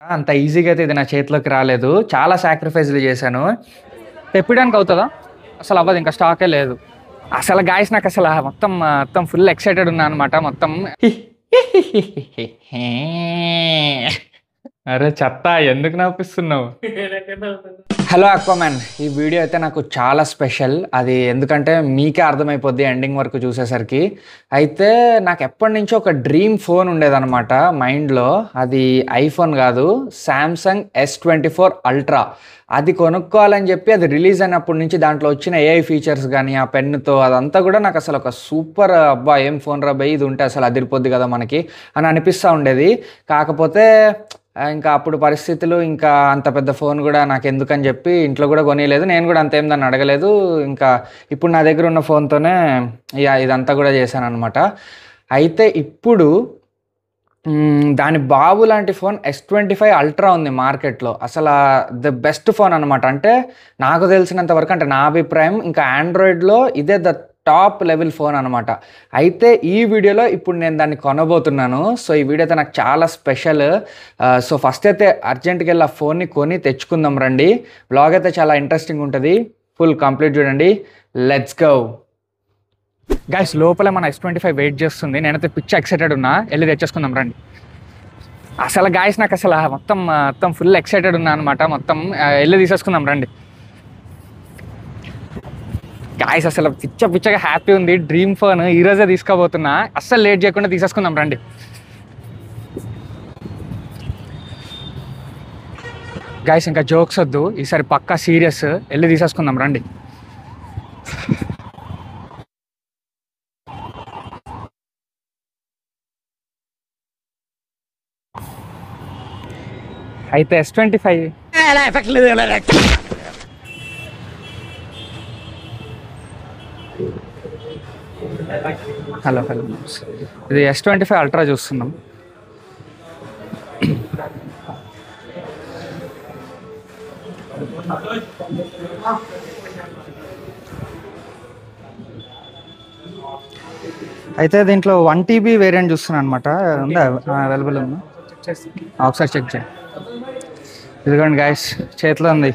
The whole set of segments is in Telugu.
అంత ఈజీగా అయితే ఇది నా చేతిలోకి రాలేదు. చాలా సాక్రిఫైస్‌లు చేశాను. తెప్పియడానికి అవుతదా? అసలు అవ్వదు. ఇంకా స్టాకే లేదు. అసలు గాయ్స్ నాకసల మొత్తం ఫుల్ ఎక్సైటెడ్ ఉన్నా అనమాట మొత్తం. అరే చెత్త ఎందుకు నవ్విస్తున్నావు? హలో అక్వామ్యాన్. ఈ వీడియో అయితే నాకు చాలా స్పెషల్. అది ఎందుకంటే మీకే అర్థమైపోద్ది ఎండింగ్ వరకు చూసేసరికి. అయితే నాకు ఎప్పటినుంచో ఒక డ్రీమ్ ఫోన్ ఉండేదన్నమాట మైండ్‌లో. అది ఐఫోన్ కాదు, సామ్సంగ్ S24 అల్ట్రా. అది కొనుక్కోవాలని చెప్పి అది రిలీజ్ అయినప్పటి నుంచి దాంట్లో వచ్చిన ఏఐ ఫీచర్స్ కానీ ఆ పెన్నుతో అదంతా కూడా నాకు అసలు ఒక సూపర్ అబ్బా ఏం ఫోన్ రా బై, ఇది ఉంటే అసలు అదిరిపోద్ది కదా మనకి అని అనిపిస్తూ ఉండేది. కాకపోతే ఇంకా అప్పుడు పరిస్థితులు ఇంకా అంత పెద్ద ఫోన్ కూడా నాకు ఎందుకని చెప్పి ఇంట్లో కూడా కొనియలేదు. నేను కూడా అంతేం దాన్ని అడగలేదు. ఇంకా ఇప్పుడు నా దగ్గర ఉన్న ఫోన్తోనే ఇదంతా కూడా చేశాను అనమాట. అయితే ఇప్పుడు దాని బాబు లాంటి ఫోన్ S25 అల్ట్రా ఉంది మార్కెట్లో. అసలు ద బెస్ట్ ఫోన్ అనమాట. అంటే నాకు తెలిసినంత వరకు, అంటే నా అభిప్రాయం, ఇంకా ఆండ్రాయిడ్లో ఇదే ద టాప్ లెవెల్ ఫోన్ అనమాట. అయితే ఈ వీడియోలో ఇప్పుడు నేను దాన్ని కొనబోతున్నాను. సో ఈ వీడియో అయితే నాకు చాలా స్పెషల్. సో ఫస్ట్ అయితే అర్జెంట్గా వెళ్ళి ఆ ఫోన్ని కొని తెచ్చుకుందాం రండి. బ్లాగ్ అయితే చాలా ఇంట్రెస్టింగ్ ఉంటుంది. ఫుల్ కంప్లీట్ చూడండి. Let's go. గైస్ లోపల మన S25 వెయిట్ చేస్తుంది. నేనైతే పిచ్చి ఎక్సైటెడ్ ఉన్నా. వెళ్ళి తెచ్చేసుకుందాం రండి. అసలు గాయస్ నాకు అసలు మొత్తం ఫుల్ ఎక్సైటెడ్ ఉన్నా అనమాట. వెళ్ళి తీసేసుకుందాం రండి. గాయస్ అసలు పిచ్చగా హ్యాపీ ఉంది. డ్రీమ్ ఫోన్ ఈరోజే తీసుకోబోతున్నా. అస్సలు లేట్ చేయకుండా తీసేసుకుందాం రండి. గాయస్ ఇంకా జోక్స్ వద్దు, ఈసారి పక్కా సీరియస్. వెళ్ళి తీసేసుకుందాం రండి. అయితే S25 హలో ఇది S25 అల్ట్రా చూస్తున్నాం. అయితే దీంట్లో 1 TB వేరియంట్ చూస్తున్నాను అనమాట. ఉందా అవైలబుల్ ఉందా? ఒకసారి చెక్ చేయండి. ఇదిగోండి గాయస్ చేతిలో ఉంది.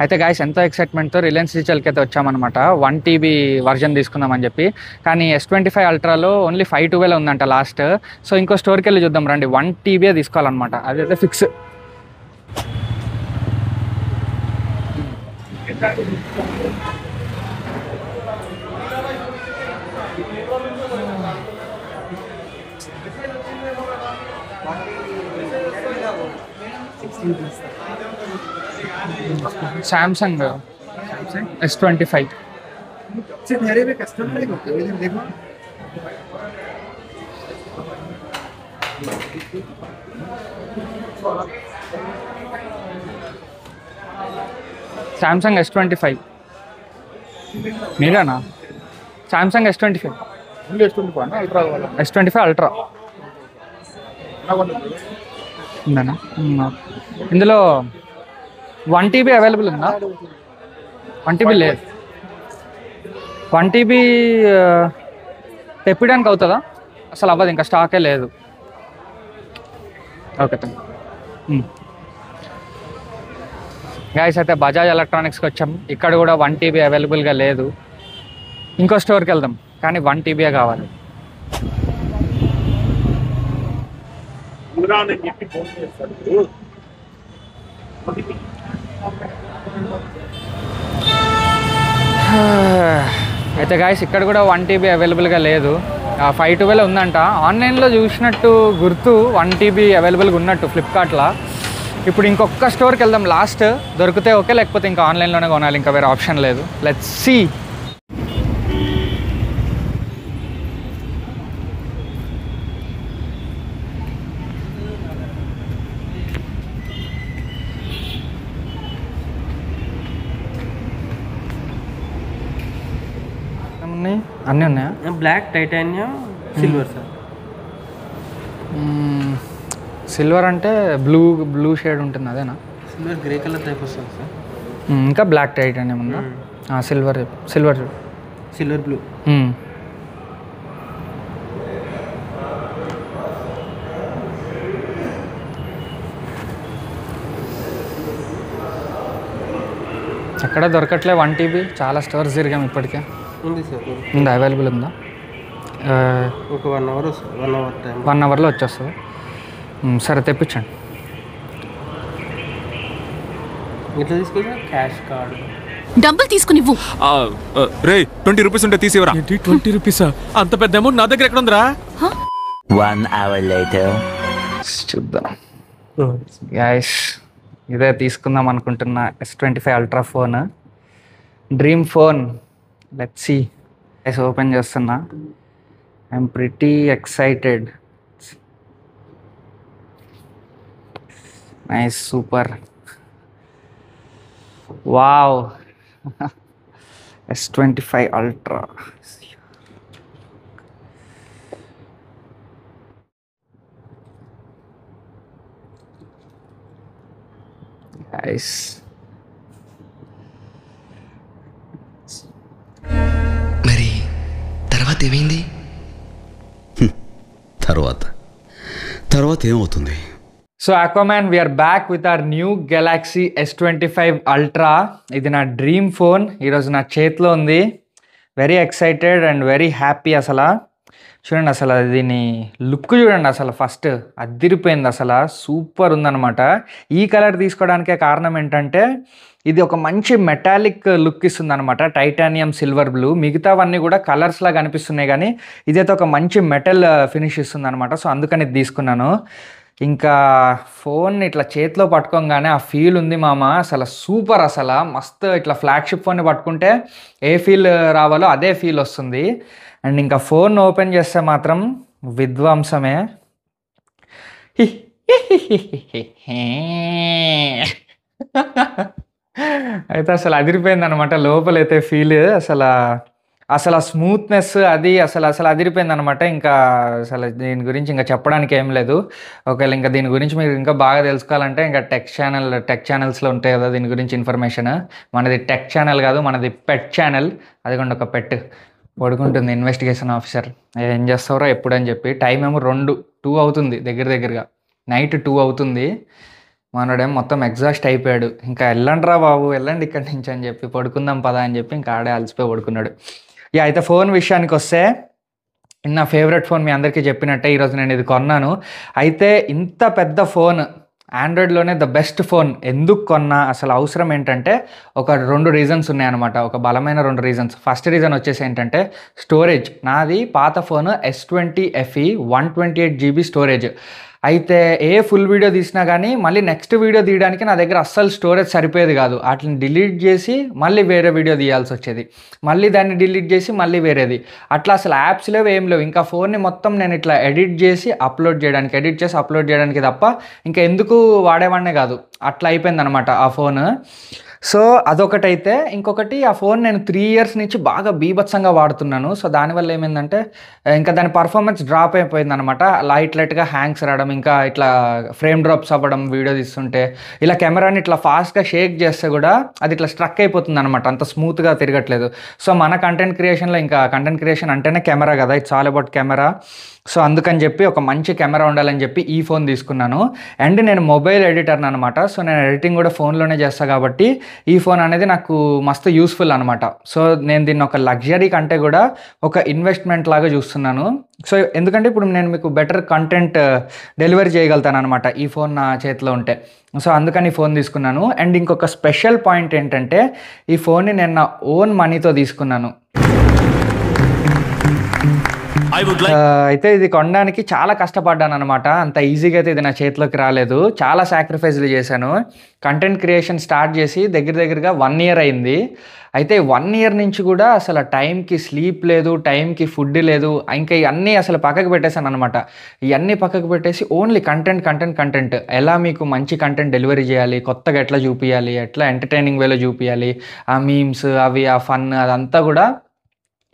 అయితే గాయస్ ఎంతో ఎక్సైట్మెంట్తో రిలయన్స్ డిజిటల్కి అయితే వచ్చామన్నమాట 1 TB వర్జన్ తీసుకుందామని చెప్పి. కానీ S25 అల్ట్రాలో ఓన్లీ 512 ఉందంట లాస్ట్. సో ఇంకో స్టోర్కి వెళ్ళి చూద్దాం రండి. 1 TB తీసుకోవాలన్నమాట, అదైతే fix. Samsung S25 Samsung S25 మీరేనా? సామ్సంగ్ S25 అల్ట్రా ఉందన్నా? ఇందులో 1 TB అవైలబుల్ ఉందా? 1 TB లేదు. 1 TB తెప్పియడానికి అవుతుందా? అసలు అవ్వదు. ఇంకా స్టాకే లేదు. ఓకే గాయస్ అయితే బజాజ్ ఎలక్ట్రానిక్స్కి వచ్చాం. ఇక్కడ కూడా 1 TB అవైలబుల్గా లేదు. ఇంకో స్టోర్కి వెళ్దాం, కానీ 1 TB కావాలి. అయితే గాయస్ ఇక్కడ కూడా 1 TB అవైలబుల్గా లేదు. 512 ఉందంట. ఆన్లైన్లో చూసినట్టు గుర్తు 1 TB అవైలబుల్గా ఉన్నట్టు ఫ్లిప్కార్ట్లో. ఇప్పుడు ఇంకొక స్టోర్కి వెళ్దాం, లాస్ట్ దొరికితే ఓకే, లేకపోతే ఇంకా ఆన్లైన్లోనే కొనాలి. ఇంకా వేరే ఆప్షన్ లేదు. Let's see. అన్నీ ఉన్నాయా? Black, titanium, silver sir. Silver అంటే బ్లూ షేడ్ ఉంటుంది, అదేనా? సిల్వర్ గ్రే కలర్ టైప్ వస్తుంది సార్. ఇంకా బ్లాక్ టైటానియం ఉందా? Silver blue. ఎక్కడ దొరకట్లే 1 TB, చాలా స్టోర్స్ తిరిగాం ఇప్పటికే. ఉంది సార్. ఉందా, అవైలబుల్ ఉందా? ఒక 1 అవర్ వస్తుంది. 1 అవర్ టైం. 1 అవర్లో వచ్చేస్తుంది. సరే తెప్పించండి. ఇట్లా తీసుకొచ్చా క్యాష్ కార్డు. డబ్బులు తీసుకునివ్వు. రే 20 రూపీస్ ఉంటే తీసివరా. 20 రూపీసా? అంత పెద్ద అమౌంట్ నా దగ్గర ఎక్కడ ఉందిరా? 1 hour later. చూద్దాం గైస్, ఇదే తీసుకుందాం అనుకుంటున్నా S25 ultra phone, dream phone. Let's see. Guys open చేస్తున్నా. I'm pretty excited. Nice, super, wow. S25 ultra. Guys మరి తర్వాత ఏమైంది? తర్వాత ఏమవుతుంది? So Aquaman, we're back with our new Galaxy S25 ultra. ఇది నా డ్రీమ్ ఫోన్, ఈరోజు నా చేతిలో ఉంది. Very excited and very happy. అసలు చూడండి, అసలు దీని లుక్ చూడండి, అసలు ఫస్ట్ అదిరిపోయింది. అసలు సూపర్ ఉందన్నమాట. ఈ కలర్ తీసుకోవడానికే కారణం ఏంటంటే ఇది ఒక మంచి మెటాలిక్ లుక్ ఇస్తుంది అనమాట. టైటానియం సిల్వర్ బ్లూ, మిగతావన్నీ కూడా కలర్స్ లాగా అనిపిస్తున్నాయి, కానీ ఇదైతే ఒక మంచి మెటల్ ఫినిష్ ఇస్తుంది అనమాట. సో అందుకని ఇది తీసుకున్నాను. ఇంకా ఫోన్ ఇట్లా చేతిలో పట్టుకోగానే ఆ ఫీల్ ఉంది మామ, అసలు సూపర్. అసలు మస్తు. ఇట్లా ఫ్లాగ్షిప్ ఫోన్ని పట్టుకుంటే ఏ ఫీల్ రావాలో అదే ఫీల్ వస్తుంది. అండ్ ఇంకా ఫోన్ ఓపెన్ చేస్తే మాత్రం విధ్వంసమే. అయితే అసలు అదిరిపోయింది అనమాట లోపలైతే ఫీల్. అసలు ఆ స్మూత్నెస్ అది అసలు అదిరిపోయింది అనమాట. ఇంకా అసలు దీని గురించి ఇంకా చెప్పడానికి ఏం లేదు. ఒకవేళ ఇంకా దీని గురించి మీరు ఇంకా బాగా తెలుసుకోవాలంటే ఇంకా టెక్ ఛానల్స్లో ఉంటాయి కదా దీని గురించి ఇన్ఫర్మేషన్. మనది టెక్ ఛానల్ కాదు, మనది పెట్ ఛానల్. అదిగోండి ఒక పెట్ పడుకుంటుంది, ఇన్వెస్టిగేషన్ ఆఫీసర్. ఏం చేస్తారో ఎప్పుడు అని చెప్పి. టైం ఏమో 2 అవుతుంది, దగ్గరగా నైట్ 2 అవుతుంది. మనోడేమో మొత్తం ఎగ్జాస్ట్ అయిపోయాడు. ఇంకా వెళ్ళండి రా బాబు, వెళ్ళండి ఇక్కడి నుంచి అని చెప్పి, పడుకుందాం పదా అని చెప్పి ఇంకా ఆడే అలసిపోయి పడుకున్నాడు. అయితే ఫోన్ విషయానికి వస్తే, నా ఫేవరెట్ ఫోన్ మీ అందరికీ చెప్పినట్టే ఈరోజు నేను ఇది కొన్నాను. అయితే ఇంత పెద్ద ఫోన్, ఆండ్రాయిడ్లోనే ద బెస్ట్ ఫోన్ ఎందుకు కొన్నా, అసలు అవసరం ఏంటంటే ఒక 2 రీజన్స్ ఉన్నాయన్నమాట. ఒక బలమైన 2 రీజన్స్. ఫస్ట్ రీజన్ వచ్చేసి ఏంటంటే స్టోరేజ్. నాది పాత phone S20 FE 128 GB storage. అయితే ఏ ఫుల్ వీడియో తీసినా కానీ మళ్ళీ నెక్స్ట్ వీడియో తీయడానికి నా దగ్గర అస్సలు స్టోరేజ్ సరిపోయేది కాదు. వాటిని డిలీట్ చేసి మళ్ళీ వేరే వీడియో తీయాల్సి వచ్చేది, మళ్ళీ దాన్ని డిలీట్ చేసి మళ్ళీ వేరేది. అట్లా అసలు యాప్స్ లేవు, ఏం లేవు. ఇంకా ఫోన్ని మొత్తం నేను ఇట్లా ఎడిట్ చేసి అప్లోడ్ చేయడానికి తప్ప ఇంకా ఎందుకు వాడేవాడినే కాదు. అట్లా అయిపోయింది అనమాట ఆ ఫోన్. సో అదొకటైతే, ఇంకొకటి ఆ ఫోన్ నేను 3 years నుంచి బాగా బీభత్సంగా వాడుతున్నాను. సో దానివల్ల ఏమైందంటే ఇంకా దాని పర్ఫార్మెన్స్ డ్రాప్ అయిపోయింది అనమాట. లైట్గా హ్యాంగ్స్ రావడం, ఇంకా ఇట్లా ఫ్రేమ్ డ్రాప్స్ అవ్వడం వీడియో తీస్తుంటే. ఇలా కెమెరాని ఇట్లా ఫాస్ట్గా షేక్ చేస్తే కూడా అది ఇట్లా స్ట్రక్ అయిపోతుంది అనమాట, అంత స్మూత్గా తిరగట్లేదు. సో మన కంటెంట్ క్రియేషన్లో, ఇంకా కంటెంట్ క్రియేషన్ అంటేనే కెమెరా కదా, it's all about camera. So అందుకని చెప్పి ఒక మంచి కెమెరా ఉండాలని చెప్పి ఈ ఫోన్ తీసుకున్నాను. అండ్ నేను మొబైల్ ఎడిటర్ని అనమాట. సో నేను ఎడిటింగ్ కూడా ఫోన్లోనే చేస్తాను కాబట్టి ఈ ఫోన్ అనేది నాకు మస్తు యూస్ఫుల్ అనమాట. సో నేను దీన్ని ఒక లగ్జరీ కంటే కూడా ఒక ఇన్వెస్ట్మెంట్ లాగా చూస్తున్నాను. సో ఎందుకంటే ఇప్పుడు నేను మీకు బెటర్ కంటెంట్ డెలివరీ చేయగలుగుతాను అనమాట ఈ ఫోన్ నా చేతిలో ఉంటే. సో అందుకని ఈ ఫోన్ తీసుకున్నాను. అండ్ ఇంకొక స్పెషల్ పాయింట్ ఏంటంటే ఈ ఫోన్ని నేను నా ఓన్ మనీతో తీసుకున్నాను. అయితే ఇది కొనడానికి చాలా కష్టపడ్డాను అనమాట. అంత ఈజీగా అయితే ఇది నా చేతిలోకి రాలేదు. చాలా సాక్రిఫైస్లు చేశాను. కంటెంట్ క్రియేషన్ స్టార్ట్ చేసి దగ్గరగా 1 year అయింది. అయితే 1 year నుంచి కూడా అసలు టైంకి స్లీప్ లేదు, టైంకి ఫుడ్ లేదు. ఇంకా ఇవన్నీ అసలు పక్కకు పెట్టేశాను అనమాట. ఇవన్నీ పక్కకు పెట్టేసి ఓన్లీ కంటెంట్, ఎలా మీకు మంచి కంటెంట్ డెలివరీ చేయాలి, కొత్తగా ఎట్లా చూపించాలి, ఎట్లా ఎంటర్టైనింగ్ వేలో చూపించాలి, ఆ మీమ్స్ అవి, ఆ ఫన్ అదంతా కూడా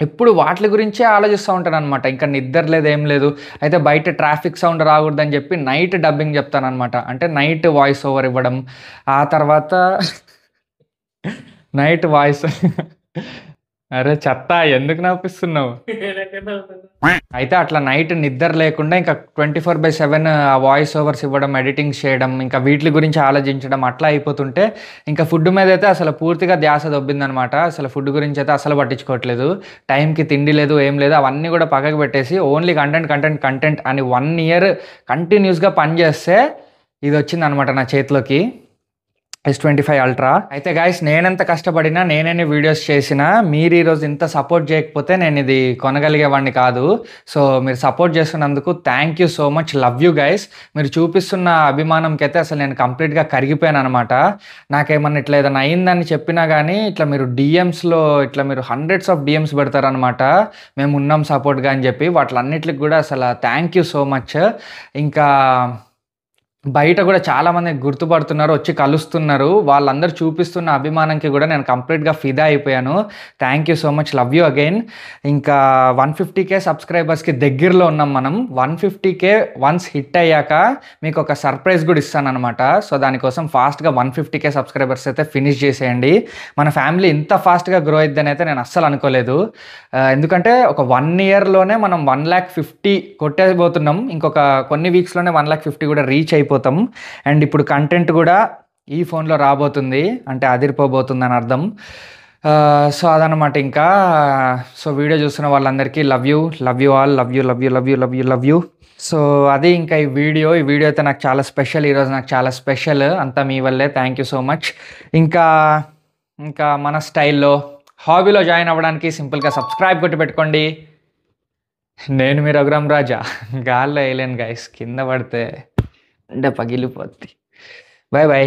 ఎప్పుడు వాటి గురించే ఆలోచిస్తూ ఉంటాను అనమాట. ఇంకా నిద్ర లేదు, ఏం లేదు. అయితే బయట ట్రాఫిక్ సౌండ్ రాకూడదని చెప్పి నైట్ డబ్బింగ్ చెప్తాను అనమాట. అంటే నైట్ వాయిస్ ఓవర్ ఇవ్వడం, ఆ తర్వాత నైట్ వాయిస్ అరే చెత్త, ఎందుకు నవ్విస్తున్నావు? అయితే అట్లా నైట్ నిద్ర లేకుండా ఇంకా 24/7 ఆ వాయిస్ ఓవర్స్ ఇవ్వడం, ఎడిటింగ్ చేయడం, ఇంకా వీటి గురించి ఆలోచించడం అట్లా అయిపోతుంటే ఇంకా ఫుడ్ మీద అయితే అసలు పూర్తిగా ధ్యాస దొబ్బిందనమాట. అసలు ఫుడ్ గురించి అయితే అసలు పట్టించుకోవట్లేదు. టైంకి తిండి లేదు, ఏం లేదు, అవన్నీ కూడా పక్కకు పెట్టేసి ఓన్లీ కంటెంట్ అని 1 year కంటిన్యూస్గా పనిచేస్తే ఇది వచ్చింది అనమాట నా చేతిలోకి, S25 Ultra. అయితే గైస్, నేనెంత కష్టపడినా, నేనే వీడియోస్ చేసినా, మీరు ఈరోజు ఇంత సపోర్ట్ చేయకపోతే నేను ఇది కొనగలిగేవాడిని కాదు. సో మీరు సపోర్ట్ చేస్తున్నందుకు thank you so much, love you guys. మీరు చూపిస్తున్న అభిమానంకి అయితే అసలు నేను కంప్లీట్గా కరిగిపోయాను అనమాట. నాకేమన్నా ఇట్లా ఏదైనా అయిందని చెప్పినా కానీ ఇట్లా మీరు డిఎమ్స్లో ఇట్లా మీరు hundreds of DMs పెడతారనమాట, మేము ఉన్నాం సపోర్ట్గా అని చెప్పి. వాటిలన్నిటికి కూడా అసలు థ్యాంక్ యూ సో మచ్. ఇంకా బయట కూడా చాలామంది గుర్తుపడుతున్నారు, వచ్చి కలుస్తున్నారు. వాళ్ళందరూ చూపిస్తున్న అభిమానంకి కూడా నేను కంప్లీట్గా ఫిదా అయిపోయాను. Thank you so much, love you again. ఇంకా 150K సబ్స్క్రైబర్స్కి దగ్గరలో ఉన్నాం మనం. 150K వన్స్ హిట్ అయ్యాక మీకు ఒక సర్ప్రైజ్ కూడా ఇస్తానన్నమాట. సో దానికోసం ఫాస్ట్గా 150K సబ్స్క్రైబర్స్ అయితే ఫినిష్ చేసేయండి. మన ఫ్యామిలీ ఇంత ఫాస్ట్గా గ్రో అయిద్దని అయితే నేను అస్సలు అనుకోలేదు. ఎందుకంటే ఒక 1 yearలోనే మనం 150,000 కొట్టేపోతున్నాం. ఇంకొక కొన్ని వీక్స్లోనే 150,000 కూడా రీచ్ అయిపోతాం. అండ్ ఇప్పుడు కంటెంట్ కూడా ఈ ఫోన్లో రాబోతుంది, అంటే అదిరిపోబోతుంది అని అర్థం. సో అదనమాట. ఇంకా సో వీడియో చూస్తున్న వాళ్ళందరికీ love you all, love you. So అది ఇంకా ఈ వీడియో అయితే నాకు చాలా స్పెషల్, ఈరోజు నాకు చాలా స్పెషల్, అంతా మీ వల్లే. Thank you so much. ఇంకా మన స్టైల్లో హాబీలో జాయిన్ అవ్వడానికి సింపుల్గా సబ్స్క్రైబ్ కొట్టి పెట్టుకోండి. నేను మీ రఘురామ్ రాజా. గాల్లో వేయలేను గైస్, కింద పడితే అంటే పగిలిపోద్ది. Bye bye.